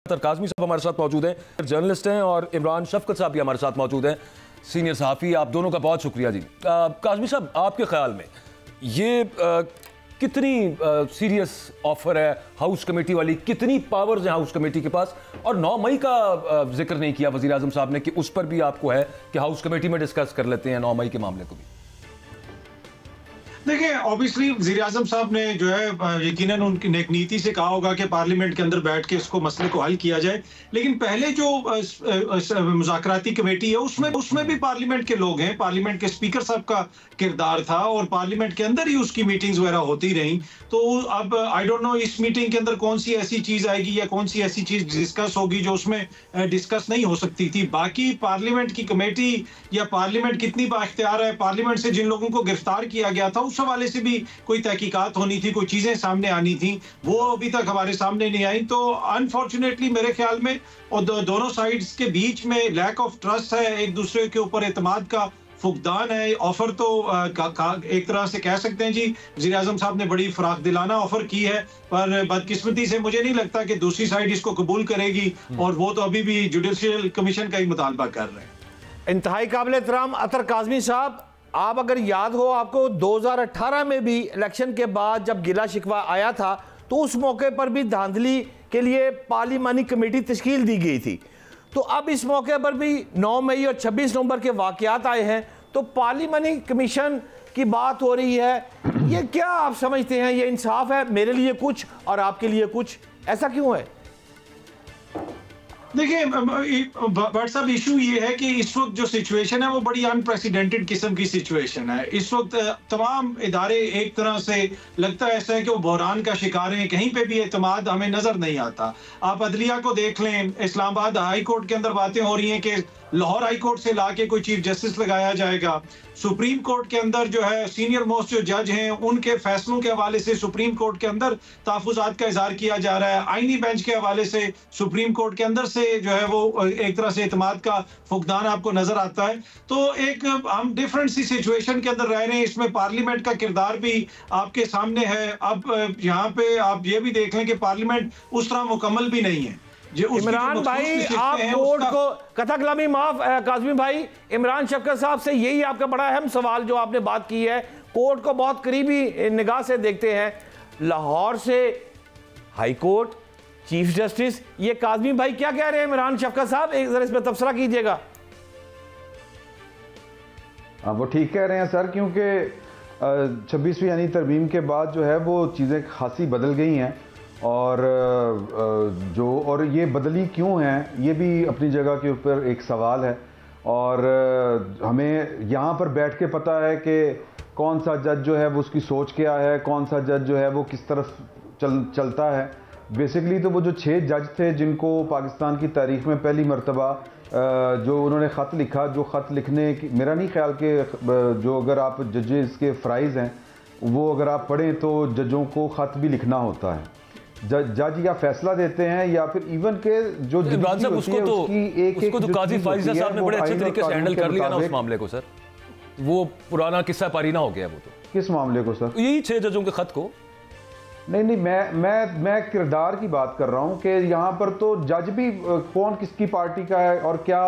काज़मी साहब हमारे साथ मौजूद हैं, जर्नलिस्ट हैं, और इमरान शफकत साहब भी हमारे साथ मौजूद हैं, सीनियर सहाफ़ी। आप दोनों का बहुत शुक्रिया जी। काज़मी साहब, आपके ख्याल में ये कितनी सीरियस ऑफर है हाउस कमेटी वाली, कितनी पावर्स हैं हाउस कमेटी के पास? और 9 मई का जिक्र नहीं किया वज़ीर आज़म साहब ने कि उस पर भी आपको है कि हाउस कमेटी में डिस्कस कर लेते हैं 9 मई के मामले को भी। देखिए, ऑब्वियसली वज़ीर आज़म साहब ने जो है यकीनन उनकी नेक नीति से कहा होगा कि पार्लियामेंट के अंदर बैठ के इसको मसले को हल किया जाए, लेकिन पहले जो मुज़ाकराती कमेटी है उसमें भी पार्लियामेंट के लोग हैं, पार्लियामेंट के स्पीकर साहब का किरदार था और पार्लियामेंट के अंदर ही उसकी मीटिंग्स वगैरह होती रही। तो अब आई डोंट नो इस मीटिंग के अंदर कौन सी ऐसी चीज आएगी या कौन सी ऐसी चीज डिस्कस होगी जो उसमें डिस्कस नहीं हो सकती थी। बाकी पार्लियामेंट की कमेटी या पार्लियामेंट कितनी बाइख्तियार है, पार्लियामेंट से जिन लोगों को गिरफ्तार किया गया था उस हवाले से भी कोई तहकीकात होनी थी, कोई चीजें सामने आनी थी, वो अभी तक हमारे सामने नहीं आई। तो अनफॉर्चुनेटली मेरे ख्याल में और दोनों साइड्स के बीच में लैक ऑफ ट्रस्ट है, एक दूसरे के ऊपर एतमाद का फुकदान है। ऑफर तो एक तरह से कह सकते हैं जी, वज़ीर आज़म साहब ने बड़ी फराख दिलाना ऑफर की है, पर बदकिस्मती से मुझे नहीं लगता कि दूसरी साइड इसको कबूल करेगी, और वो तो अभी भी जुडिशियल कमीशन का ही मुतालबा कर रहे हैं। इंतहाई काबिल एहतराम अतर काज़मी साहब, आप अगर याद हो, आपको 2018 में भी इलेक्शन के बाद जब गिला शिकवा आया था तो उस मौके पर भी धांधली के लिए पार्लिमानी कमेटी तश्कील दी गई थी। तो अब इस मौके पर भी 9 मई और 26 नवंबर के वाक़यात आए हैं, तो पार्लिमानी कमीशन की बात हो रही है। ये क्या आप समझते हैं, ये इंसाफ है? मेरे लिए कुछ और आपके लिए कुछ, ऐसा क्यों है? देखिए बट साहब, इशू ये है कि इस वक्त जो सिचुएशन है वो बड़ी अनप्रेसिडेंटेड किस्म की सिचुएशन है। इस वक्त तमाम इदारे एक तरह से लगता है ऐसा है कि वो बहरान का शिकार हैं, कहीं पे भी एतमाद हमें नजर नहीं आता। आप अदलिया को देख लें, इस्लामाबाद हाई कोर्ट के अंदर बातें हो रही हैं कि लाहौर हाई कोर्ट से लाके कोई चीफ जस्टिस लगाया जाएगा। सुप्रीम कोर्ट के अंदर जो है सीनियर मोस्ट जो जज हैं उनके फैसलों के हवाले से सुप्रीम कोर्ट के अंदर तहफ़्फ़ुज़ात का इज़हार किया जा रहा है। आईनी बेंच के हवाले से सुप्रीम कोर्ट के अंदर से जो है वो एक तरह से एतमाद का फुकदान आपको नजर आता है। तो एक हम डिफरेंट सी सिचुएशन के अंदर रह रहे हैं, इसमें पार्लियामेंट का किरदार भी आपके सामने है। अब यहाँ पे आप ये भी देख लें कि पार्लियामेंट उस तरह मुकम्मल भी नहीं है। इमरान भाई, आप कोर्ट को कथा कलामी माफ काज़मी भाई, इमरान शफकत साहब से यही आपका बड़ा अहम सवाल जो आपने बात की है, कोर्ट को बहुत करीबी निगाह से देखते हैं, लाहौर से हाई कोर्ट चीफ जस्टिस, ये काज़मी भाई क्या कह रहे हैं? इमरान शफकत साहब एक जरा इसमें तबसरा कीजिएगा। वो ठीक कह रहे हैं सर, क्योंकि 26वीं यानी तरमीम के बाद जो है वो चीज़ें खासी बदल गई हैं, और ये बदली क्यों हैं ये भी अपनी जगह के ऊपर एक सवाल है। और हमें यहाँ पर बैठ के पता है कि कौन सा जज जो है वो उसकी सोच क्या है, कौन सा जज जो है वो किस तरफ चलता है। बेसिकली तो वो जो 6 जज थे जिनको पाकिस्तान की तारीख में पहली मरतबा जो उन्होंने ख़त लिखा, जो ख़त लिखने की मेरा नहीं ख्याल कि जो अगर आप जजेस के फ़राइज़ हैं वो अगर आप पढ़ें तो जजों को ख़त भी लिखना होता है। जज या फैसला देते हैं या फिर इवन के जो इमरान साहब उसको तो काजी फाइज़ा साहब ने बड़े अच्छे तरीके से हैंडल कर लिया ना उस मामले को सर। वो पुराना किस्सा पारीना हो गया। वो तो किस मामले को सर? यही 6 जजों के खत को। नहीं, मैं किरदार की बात कर रहा हूँ कि यहाँ पर तो जज भी कौन किसकी पार्टी का है और क्या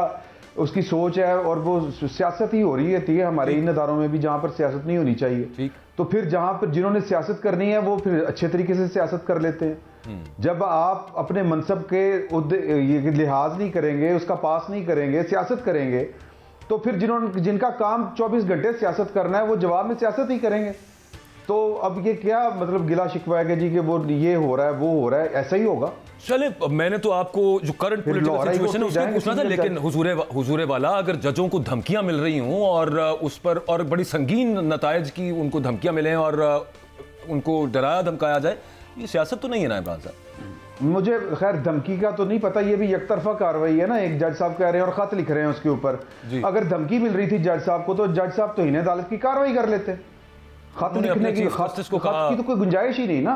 उसकी सोच है, और वो सियासत ही हो रही है हमारे इन इदारों में भी जहाँ पर सियासत नहीं होनी चाहिए। तो फिर जहाँ पर जिन्होंने सियासत करनी है वो फिर अच्छे तरीके से सियासत कर लेते हैं। जब आप अपने मनसब के ये लिहाज नहीं करेंगे, उसका पास नहीं करेंगे, सियासत करेंगे, तो फिर जिनका काम 24 घंटे सियासत करना है वो जवाब में सियासत ही करेंगे। तो अब ये क्या मतलब गिला शिकवा है जी कि वो ये हो रहा है वो हो रहा है, ऐसा ही होगा। चले, मैंने तो आपको जो करंट पॉलिटिकल सिचुएशन है उसमें पूछना था, लेकिन हुजूरे वाला अगर जजों को धमकियां मिल रही हों और उस पर और बड़ी संगीन नतायज की उनको धमकियां मिलें और उनको डराया धमकाया जाए, ये सियासत तो नहीं है ना इमरान साहब? मुझे खैर धमकी का तो नहीं पता, ये भी एकतरफा कार्रवाई है ना। एक जज साहब कह रहे हैं और खत लिख रहे हैं उसके ऊपर। अगर धमकी मिल रही थी जज साहब को तो जज साहब तो इन्हें अदालत की कार्रवाई कर लेते। खत लिखने की तो कोई गुंजाइश ही नहीं ना।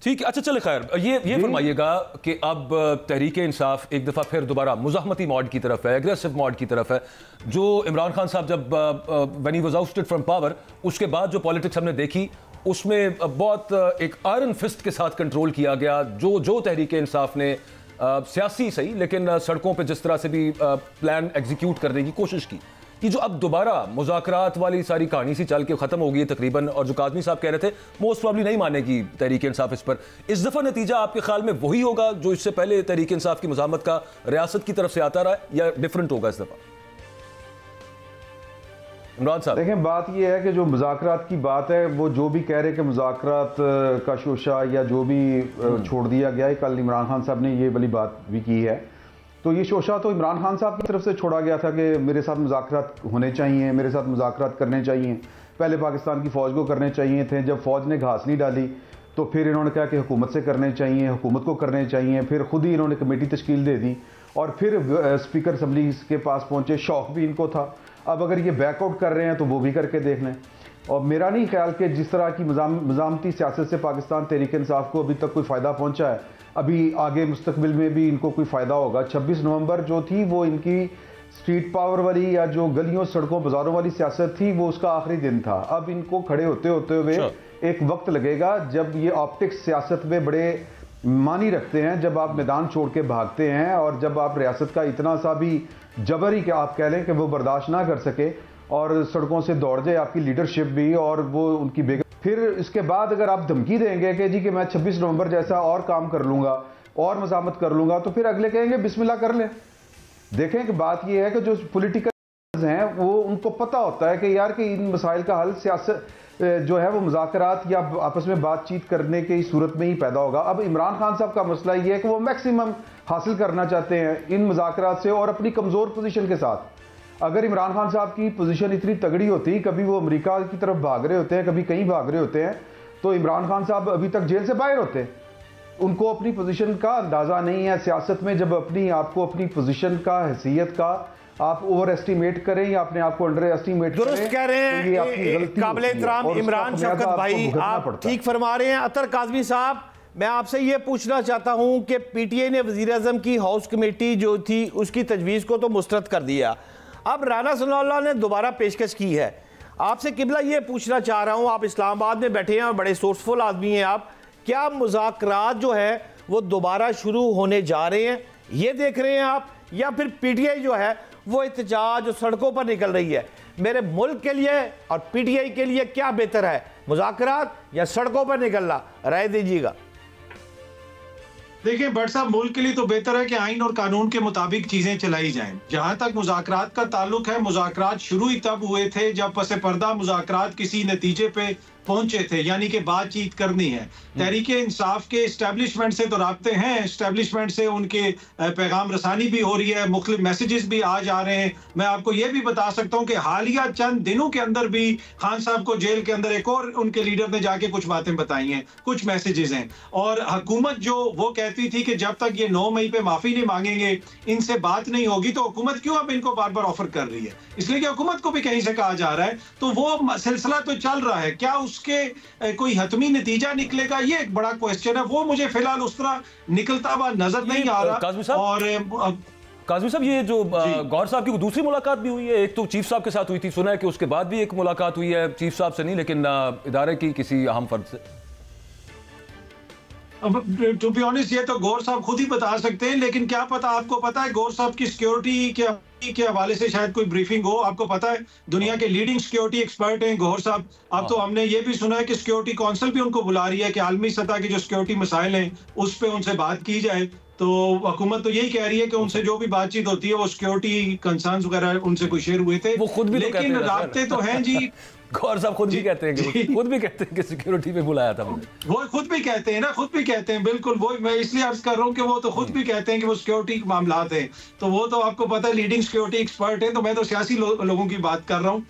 ठीक है, अच्छा चले खैर, ये फरमाइएगा कि अब तहरीक इंसाफ एक दफ़ा फिर दोबारा मुज़ाहमती मोड की तरफ है, एग्रेसिव मोड की तरफ है। जो इमरान खान साहब जब when he was ousted from power, उसके बाद जो पॉलिटिक्स हमने देखी उसमें बहुत एक आयरन फिस्ट के साथ कंट्रोल किया गया। जो तहरीक इंसाफ ने सियासी सही, लेकिन सड़कों पे जिस तरह से भी प्लान एग्जीक्यूट करने की कोशिश की, कि जो अब दोबारा मुज़ाकरात वाली सारी कहानी सी चल के ख़त्म हो गई है तकरीबन, और जो काज़मी साहब कह रहे थे मोस्ट प्रॉब्ली नहीं मानेगी तहरीक इंसाफ इस पर, इस दफ़ा नतीजा आपके ख्याल में वही होगा जो इससे पहले तहरीक इंसाफ की मज़ामत का रियासत की तरफ से आता रहा, या डिफरेंट होगा इस दफ़ा? इमरान साहब देखें, बात यह है कि जो मुज़ाकरात की बात है, वो जो भी कह रहे कि मुज़ाकरात का शोशा या जो भी छोड़ दिया गया है, कल इमरान खान साहब ने ये वाली बात भी की है, तो ये शोशा तो इमरान खान साहब की तरफ से छोड़ा गया था कि मेरे साथ मुज़ाकरात होने चाहिए, मेरे साथ मुज़ाकरात करने चाहिए। पहले पाकिस्तान की फ़ौज को करने चाहिए थे, जब फ़ौज ने घास नहीं डाली तो फिर इन्होंने कहा कि हुकूमत से करने चाहिए, हुकूमत को करने चाहिए, फिर खुद ही इन्होंने कमेटी तश्कील दे दी और फिर स्पीकर असम्बली के पास पहुँचे। शौक़ भी इनको था, अब अगर ये बैकआउट कर रहे हैं तो वो भी करके देख लें। और मेरा नहीं ख्याल कि जिस तरह की मज़ामती सियासत से पाकिस्तान तहरीक इंसाफ को अभी तक कोई फ़ायदा पहुँचा है, अभी आगे मुस्तकबिल में भी इनको कोई फ़ायदा होगा। 26 नवंबर जो थी वो इनकी स्ट्रीट पावर वाली या जो गलियों सड़कों बाज़ारों वाली सियासत थी, वो उसका आखिरी दिन था। अब इनको खड़े होते हुए एक वक्त लगेगा जब ये ऑप्टिक्स सियासत में बड़े मानी रखते हैं, जब आप मैदान छोड़ के भागते हैं और जब आप रियासत का इतना सा भी जबर ही कि आप कह लें कि वो बर्दाश्त ना कर सके और सड़कों से दौड़ जाए आपकी लीडरशिप भी और वो उनकी बेगम, फिर इसके बाद अगर आप धमकी देंगे कि जी कि मैं 26 नवंबर जैसा और काम कर लूँगा और मज़ामत कर लूँगा, तो फिर अगले कहेंगे बिस्मिल्लाह कर लें। देखें कि बात यह है कि जो पॉलिटिकल हैं वो उनको पता होता है कि यार कि इन मसाइल का हल सियासत जो है वो मुज़ाकरात या आपस में बातचीत करने की सूरत में ही पैदा होगा। अब इमरान खान साहब का मसला ये है कि वो मैक्सिमम हासिल करना चाहते हैं इन मुज़ाकरात से और अपनी कमज़ोर पोजीशन के साथ। अगर इमरान खान साहब की पोजीशन इतनी तगड़ी होती, कभी वो अमेरिका की तरफ भाग रहे होते हैं, कभी कहीं भाग रहे होते हैं, तो इमरान खान साहब अभी तक जेल से बाहर होते। उनको अपनी पोजीशन का अंदाज़ा नहीं है सियासत में। जब अपनी आपको अपनी पोजीशन का, हैसियत का आप ओवर एस्टिमेट करें या अपने आप को अंडर एस्टिमेट करें, दुरुस्त कह रहे हैं काबिल एहतराम इमरान शफकत भाई, आप ठीक फरमा रहे हैं। अतर काज़मी साहब, मैं आपसे ये पूछना चाहता हूं कि पीटीआई ने वज़ीर आज़म की हाउस कमेटी जो थी उसकी तजवीज़ को तो मुस्तरद कर दिया, अब राना सनाउल्लाह ने दोबारा पेशकश की है। आपसे किबला ये पूछना चाह रहा हूं, आप इस्लामाबाद में बैठे हैं और बड़े सोर्सफुल आदमी हैं आप, क्या मुज़ाकरात जो है वो दोबारा शुरू होने जा रहे हैं, ये देख रहे हैं आप, या फिर पीटीआई जो है वो एहतजाज सड़कों पर निकल रही है? मेरे मुल्क के लिए और पीटीआई के लिए क्या बेहतर है, मुज़ाकरात या सड़कों पर निकलना? राय दीजिएगा। देखिए भट्ट साहब, मुल्क के लिए तो बेहतर है कि आइन और कानून के मुताबिक चीजें चलाई जाएं। जहां तक मुज़ाकरात का ताल्लुक है, मुज़ाकरात शुरू ही तब हुए थे जब पसे पर्दा मुज़ाकरात किसी नतीजे पे पहुंचे थे, यानी कि बातचीत करनी है। तहरीक इंसाफ के एस्टेब्लिशमेंट से तो राब्ते हैं, एस्टेब्लिशमेंट से उनके पैगाम रसानी भी हो रही है, मुख्तलिफ मैसेजेस भी आ जा रहे हैं। मैं आपको ये भी बता सकता हूँ कि हालिया चंद दिनों के अंदर भी खान साहब को जेल के अंदर एक और उनके लीडर ने जाके कुछ बातें बताई हैं, कुछ मैसेजेस हैं। और हुकूमत जो वो कहती थी कि जब तक ये 9 मई पे माफी नहीं मांगेंगे, इनसे बात नहीं होगी, तो हुकूमत क्यों अब इनको बार बार ऑफर कर रही है? इसलिए कि हुकूमत को भी कहीं से कहा जा रहा है, तो वो सिलसिला तो चल रहा है। क्या उसके कोई हतमी नतीजा निकलेगा, ये एक बड़ा क्वेश्चन है। वो मुझे फिलहाल उस तरह निकलता हुआ नजर नहीं आ रहा। और काज़मी साहब, ये जो गौहर साहब की दूसरी मुलाकात भी हुई है, एक तो चीफ साहब के साथ हुई थी, सुना है कि उसके बाद भी एक मुलाकात हुई है चीफ साहब से नहीं लेकिन इदारे की किसी अहम फर्द से। टू बी ऑनेस्ट ये तो गौर साहब खुद ही बता सकते हैं, लेकिन क्या पता, आपको पता है गौर साहब की सिक्योरिटी के हवाले से शायद कोई ब्रीफिंग हो। आपको पता है दुनिया के लीडिंग सिक्योरिटी एक्सपर्ट हैं गौर साहब। अब तो हमने ये भी सुना है कि सिक्योरिटी काउंसिल भी उनको बुला रही है कि आलमी सतह की जो सिक्योरिटी मसाइल हैं उस पर उनसे बात की जाए। तो हुकूमत तो यही कह रही है कि उनसे जो भी बातचीत होती है वो सिक्योरिटी कंसर्न्स वगैरह उनसे कोई शेयर हुए थे, वो खुद भी लेकिन राब्ते तो हैं जी। गौहर साहब खुद भी कहते हैं कि सिक्योरिटी पे बुलाया था मुझे। वो खुद भी कहते हैं ना, खुद भी कहते हैं, बिल्कुल। वो मैं इसलिए अर्ज कर रहा हूँ कि वो तो खुद भी कहते हैं कि वो सिक्योरिटी के मामलात हैं। तो वो तो आपको पता है लीडिंग सिक्योरिटी एक्सपर्ट हैं, तो मैं तो सियासी लोगों की बात कर रहा हूँ।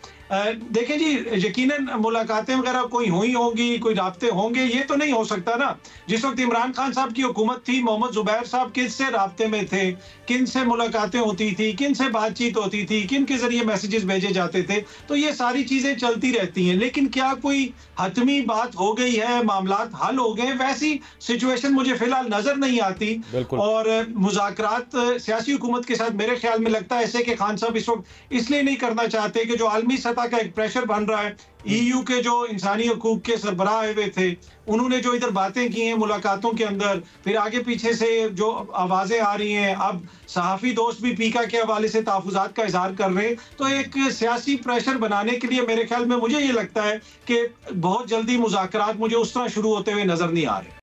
देखें जी, यकीनन मुलाकातें वगैरह कोई हुई होंगी, कोई राब्ते होंगे, ये तो नहीं हो सकता ना। जिस वक्त इमरान खान साहब की हुकूमत थी, मोहम्मद जुबैर साहब किन से राब्ते में थे, किन से मुलाकातें होती थी, किन से बातचीत होती थी, किन के जरिए मैसेजेस भेजे जाते थे, तो ये सारी चीजें चलती रहती हैं। लेकिन क्या कोई हतमी बात हो गई है, मामलात हल हो गए, वैसी सिचुएशन मुझे फिलहाल नजर नहीं आती। और मुज़ाकरात सियासी हुकूमत के साथ मेरे ख्याल में लगता है ऐसे कि खान साहब इस वक्त इसलिए नहीं करना चाहते कि जो आलमी सतह का एक प्रेशर बन रहा है। EU के जो इंसानी हकूक के सरबराह आए हुए थे, उन्होंने जो इधर बातें की हैं मुलाकातों के अंदर, फिर आगे पीछे से जो आवाजें आ रही हैं, अब सहाफ़ी दोस्त भी पीका के हवाले से तहफ़्फ़ुज़ात का इज़हार कर रहे हैं। तो एक सियासी प्रेशर बनाने के लिए मेरे ख्याल में मुझे ये लगता है कि बहुत जल्दी मुज़ाकरात मुझे उस तरह शुरू होते हुए नजर नहीं आ रहे।